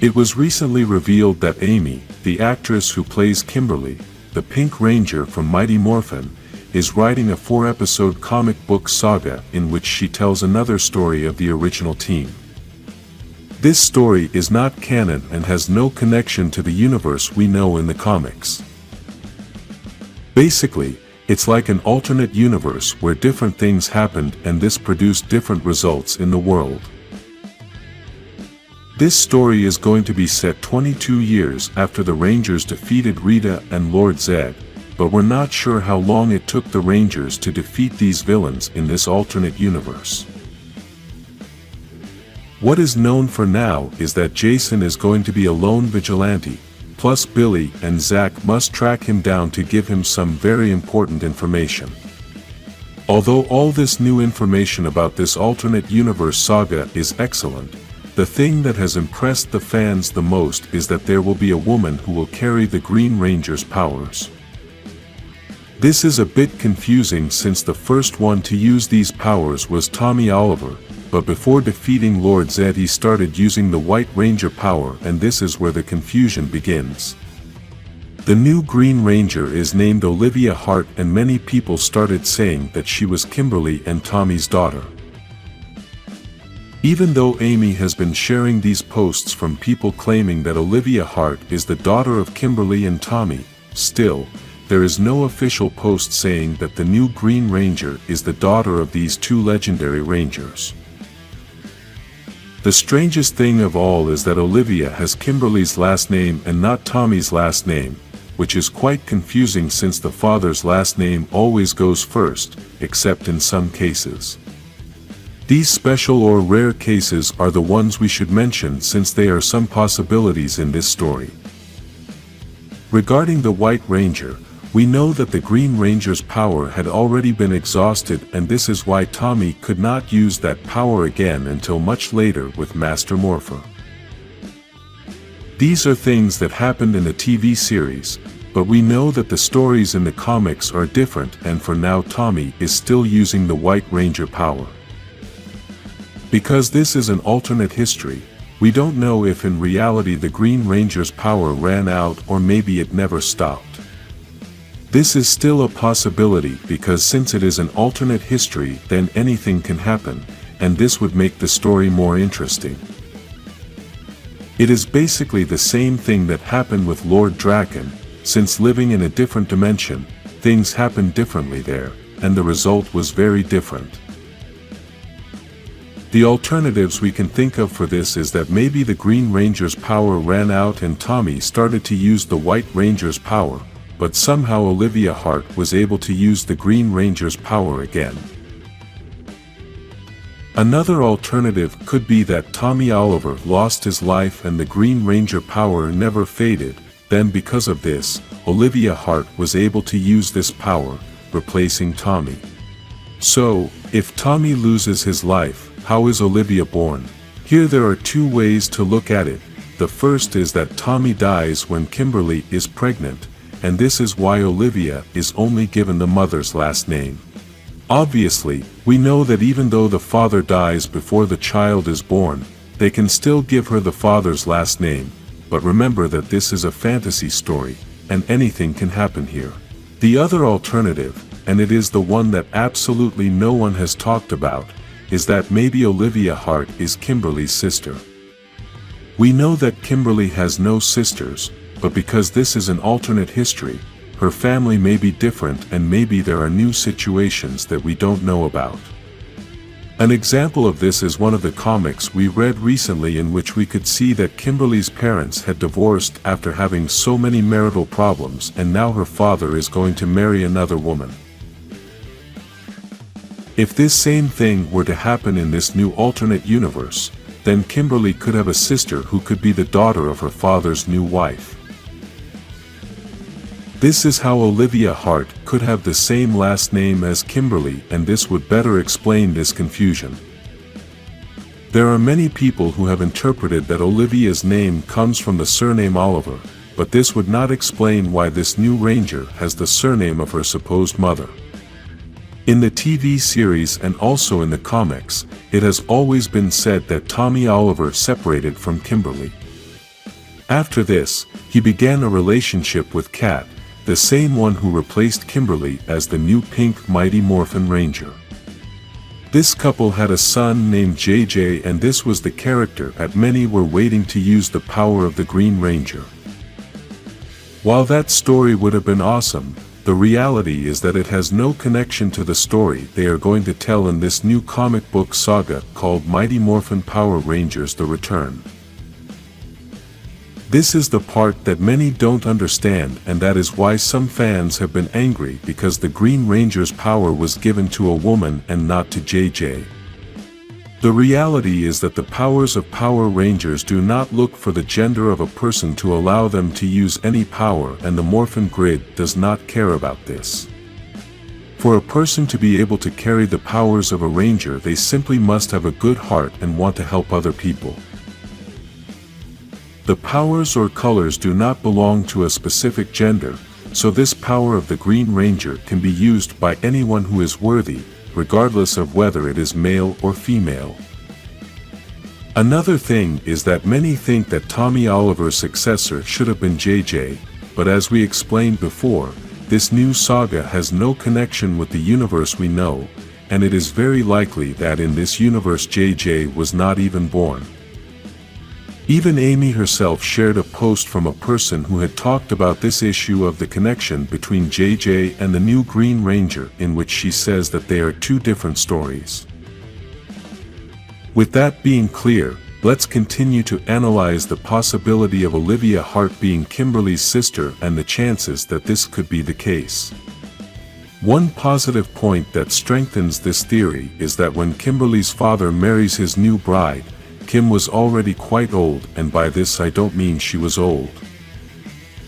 It was recently revealed that Amy, the actress who plays Kimberly, the Pink Ranger from Mighty Morphin, is writing a 4-episode comic book saga in which she tells another story of the original team. This story is not canon and has no connection to the universe we know in the comics. Basically, it's like an alternate universe where different things happened and this produced different results in the world. This story is going to be set 22 years after the Rangers defeated Rita and Lord Zed, but we're not sure how long it took the Rangers to defeat these villains in this alternate universe. What is known for now is that Jason is going to be a lone vigilante, plus Billy and Zach must track him down to give him some very important information. Although all this new information about this alternate universe saga is excellent, the thing that has impressed the fans the most is that there will be a woman who will carry the Green Ranger's powers. This is a bit confusing since the first one to use these powers was Tommy Oliver, but before defeating Lord Zed he started using the White Ranger power, and this is where the confusion begins. The new Green Ranger is named Olivia Hart, and many people started saying that she was Kimberly and Tommy's daughter. Even though Amy has been sharing these posts from people claiming that Olivia Hart is the daughter of Kimberly and Tommy, still, there is no official post saying that the new Green Ranger is the daughter of these two legendary Rangers. The strangest thing of all is that Olivia has Kimberly's last name and not Tommy's last name, which is quite confusing since the father's last name always goes first, except in some cases. These special or rare cases are the ones we should mention since they are some possibilities in this story. Regarding the White Ranger, we know that the Green Ranger's power had already been exhausted, and this is why Tommy could not use that power again until much later with Master Morphin. These are things that happened in the TV series, but we know that the stories in the comics are different, and for now Tommy is still using the White Ranger power. Because this is an alternate history, we don't know if in reality the Green Ranger's power ran out or maybe it never stopped. This is still a possibility because since it is an alternate history, then anything can happen, and this would make the story more interesting. It is basically the same thing that happened with Lord Draken, since living in a different dimension, things happened differently there, and the result was very different. The alternatives we can think of for this is that maybe the Green Ranger's power ran out and Tommy started to use the White Ranger's power, but somehow Olivia Hart was able to use the Green Ranger's power again. Another alternative could be that Tommy Oliver lost his life and the Green Ranger power never faded, then because of this, Olivia Hart was able to use this power, replacing Tommy. So, if Tommy loses his life, how is Olivia born? Here there are two ways to look at it. The first is that Tommy dies when Kimberly is pregnant, and this is why Olivia is only given the mother's last name. Obviously, we know that even though the father dies before the child is born, they can still give her the father's last name, but remember that this is a fantasy story, and anything can happen here. The other alternative, and it is the one that absolutely no one has talked about, is that maybe Olivia Hart is Kimberly's sister. We know that Kimberly has no sisters, but because this is an alternate history, her family may be different and maybe there are new situations that we don't know about. An example of this is one of the comics we read recently in which we could see that Kimberly's parents had divorced after having so many marital problems, and now her father is going to marry another woman. If this same thing were to happen in this new alternate universe, then Kimberly could have a sister who could be the daughter of her father's new wife. This is how Olivia Hart could have the same last name as Kimberly, and this would better explain this confusion. There are many people who have interpreted that Olivia's name comes from the surname Oliver, but this would not explain why this new Ranger has the surname of her supposed mother. In the TV series and also in the comics, it has always been said that Tommy Oliver separated from Kimberly. After this, he began a relationship with Kat, the same one who replaced Kimberly as the new pink Mighty Morphin Ranger. This couple had a son named JJ, and this was the character that many were waiting to use the power of the Green Ranger. While that story would have been awesome, the reality is that it has no connection to the story they are going to tell in this new comic book saga called Mighty Morphin Power Rangers: The Return. This is the part that many don't understand, and that is why some fans have been angry because the Green Ranger's power was given to a woman and not to JJ. The reality is that the powers of Power Rangers do not look for the gender of a person to allow them to use any power, and the Morphin Grid does not care about this. For a person to be able to carry the powers of a Ranger, they simply must have a good heart and want to help other people. The powers or colors do not belong to a specific gender, so this power of the Green Ranger can be used by anyone who is worthy, regardless of whether it is male or female. Another thing is that many think that Tommy Oliver's successor should have been JJ, but as we explained before, this new saga has no connection with the universe we know, and it is very likely that in this universe JJ was not even born. Even Amy herself shared a post from a person who had talked about this issue of the connection between JJ and the new Green Ranger, in which she says that they are two different stories. With that being clear, let's continue to analyze the possibility of Olivia Hart being Kimberly's sister and the chances that this could be the case. One positive point that strengthens this theory is that when Kimberly's father marries his new bride, Kim was already quite old, and by this I don't mean she was old.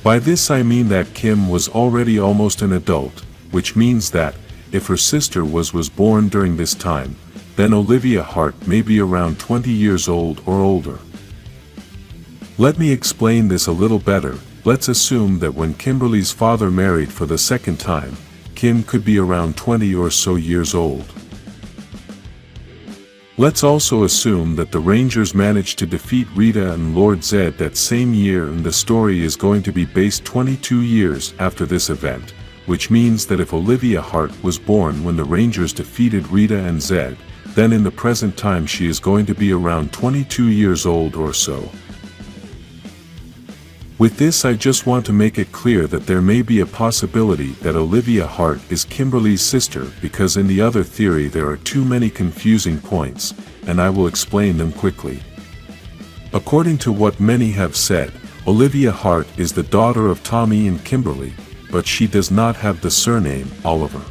By this I mean that Kim was already almost an adult, which means that, if her sister was born during this time, then Olivia Hart may be around 20 years old or older. Let me explain this a little better. Let's assume that when Kimberly's father married for the second time, Kim could be around 20 or so years old. Let's also assume that the Rangers managed to defeat Rita and Lord Zed that same year, and the story is going to be based 22 years after this event, which means that if Olivia Hart was born when the Rangers defeated Rita and Zed, then in the present time she is going to be around 22 years old or so. With this I just want to make it clear that there may be a possibility that Olivia Hart is Kimberly's sister, because in the other theory there are too many confusing points, and I will explain them quickly. According to what many have said, Olivia Hart is the daughter of Tommy and Kimberly, but she does not have the surname Oliver.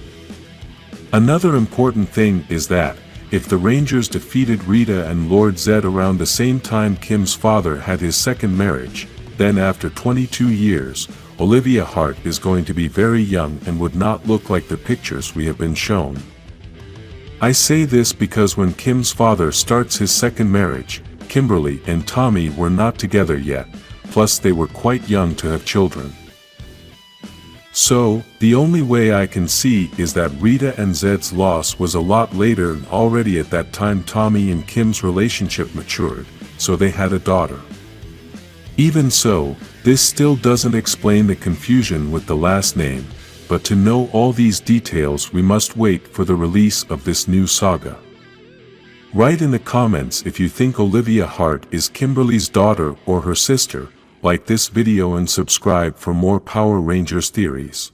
Another important thing is that, if the Rangers defeated Rita and Lord Zed around the same time Kim's father had his second marriage, then after 22 years, Olivia Hart is going to be very young and would not look like the pictures we have been shown. I say this because when Kim's father starts his second marriage, Kimberly and Tommy were not together yet, plus they were quite young to have children. So, the only way I can see is that Rita and Zed's loss was a lot later, and already at that time Tommy and Kim's relationship matured, so they had a daughter. Even so, this still doesn't explain the confusion with the last name, but to know all these details we must wait for the release of this new saga. Write in the comments if you think Olivia Hart is Kimberly's daughter or her sister. Like this video and subscribe for more Power Rangers theories.